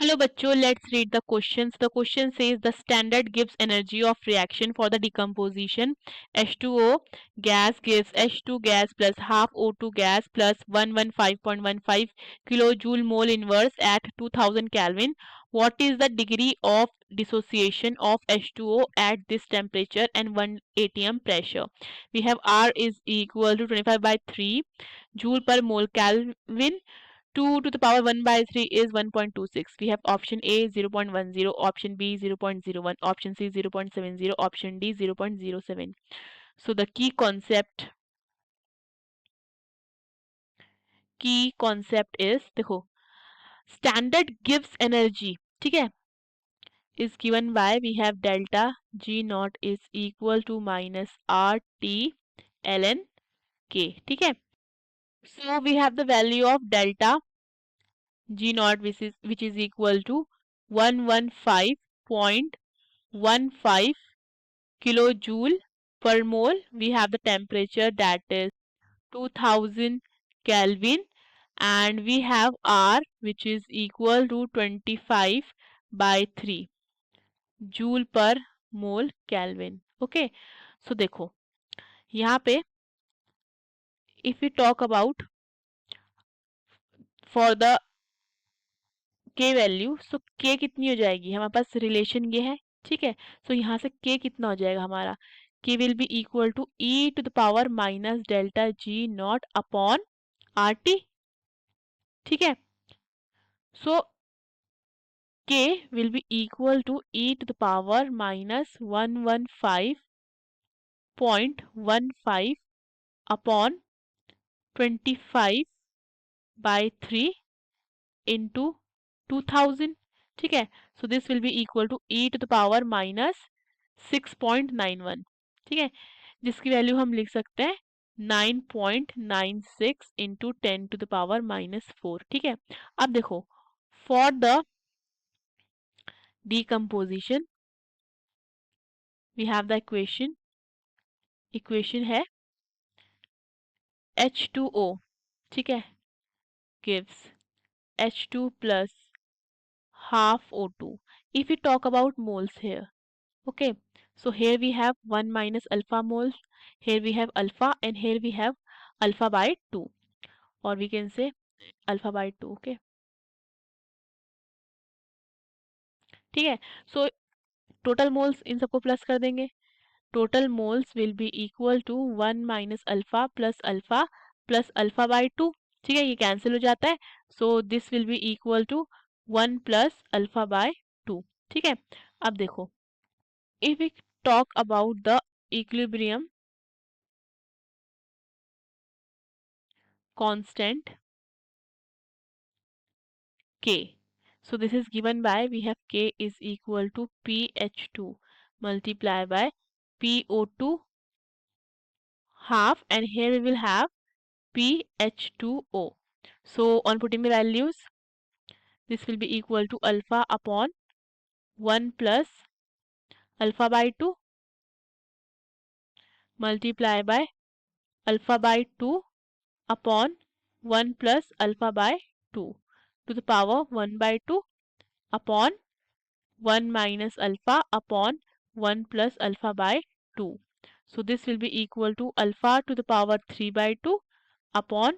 Hello bachcho, let's read the questions. The question says the standard gives energy of reaction for the decomposition. H2O gas gives H2 gas plus half O2 gas plus 115.15 kilojoule mole inverse at 2000 Kelvin. What is the degree of dissociation of H2O at this temperature and 1 atm pressure? We have R is equal to 25 by 3 joule per mole Kelvin. 2 to the power 1 by 3 is 1.26. We have option A 0.10, option B 0.01, option C 0.70, option D 0.07. So the key concept is देखो standard gives energy, ठीक है, is given by we have delta G naught is equal to minus RT ln K, ठीक है. So we have the value of delta G naught which is equal to 115.15 kilojoule per mole. We have the temperature that is 2000 Kelvin, and we have R which is equal to 25 by 3 joule per mole Kelvin. Okay, so देखो यहाँ पे if we talk about for the के value, सो के कितनी हो जाएगी, हमारे पास relation ये है, ठीक है. सो यहाँ से के कितना हो जाएगा हमारा, K will be equal to e to the power minus delta G naught upon R T, ठीक है. So K will be equal to e to the power minus 115.15 upon 25 by 3 into 2000, ठीक है. So this will be equal to e to the power minus 6.91, ठीक है, जिसकी value हम लिख सकते हैं 9.96 into 10 to the power minus 4, ठीक है. अब देखो for the decomposition we have the equation है H2O, ठीक है, gives H2 plus half O2. If we talk about moles here, okay, so here we have 1 minus alpha moles, here we have alpha, and here we have alpha by 2, or we can say alpha by 2. Okay, ठीक है. So total moles इन सबको plus कर देंगे. Total moles will be equal to 1 minus alpha plus alpha by 2, ठीक है, ये cancel हो जाता है. So this will be equal to 1 plus alpha by 2, ठीक है. अब देखो if we talk about the equilibrium constant K. So this is given by we have K is equal to pH2 multiply by PO2 half, and here we will have PH2O. So on putting the values, this will be equal to alpha upon 1 plus alpha by 2 multiply by alpha by 2 upon 1 plus alpha by 2 to the power 1 by 2 upon 1 minus alpha upon 1 plus alpha by 2. So this will be equal to alpha to the power 3 by 2 upon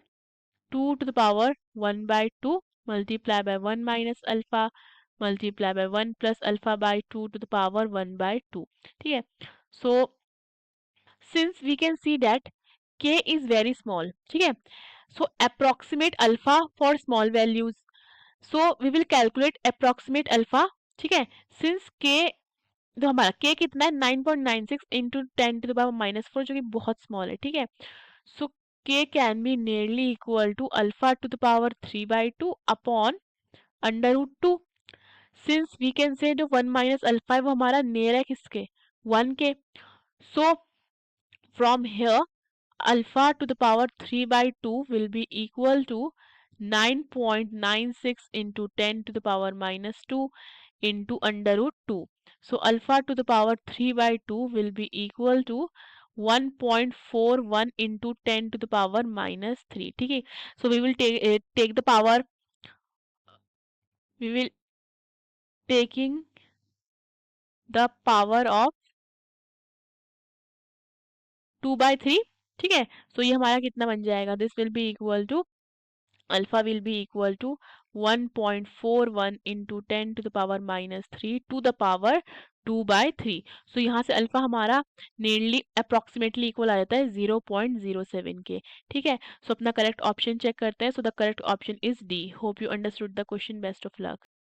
2 to the power 1 by 2 multiply by 1 minus alpha multiply by 1 plus alpha by 2 to the power 1 by 2. ठीक है. So since we can see that k is very small, ठीक है, so approximate alpha for small values, so we will calculate approximate alpha, ठीक है. Since k तो हमारा k कितना है 9.96 into 10 to the power minus 4, जो कि बहुत स्मॉल है, ठीक है. So k can be nearly equal to alpha to the power 3 by 2 upon under root 2. Since we can say जो 1 माइनस अल्फा है वो हमारा नियर है किसके, 1 के. So from here alpha to the power 3 by 2 will be equal to 9.96 into 10 to the power minus 2 into under root 2. So alpha to the power 3 by 2 will be equal to 1.41 into 10 to the power minus 3. ठीक है. So we will take the power, we will taking the power of 2/3, ठीक है। सो ये हमारा कितना बन जाएगा, this will be equal to alpha will be equal to 1.41 into 10⁻³ to the power 2/3। So यहाँ से अल्फा हमारा नियरली अप्रोक्सीमेटली इक्वल आ जाता है 0.07 के, ठीक है। सो अपना करेक्ट ऑप्शन चेक करते हैं। So the correct option is D. Hope you understood the question. Best of luck.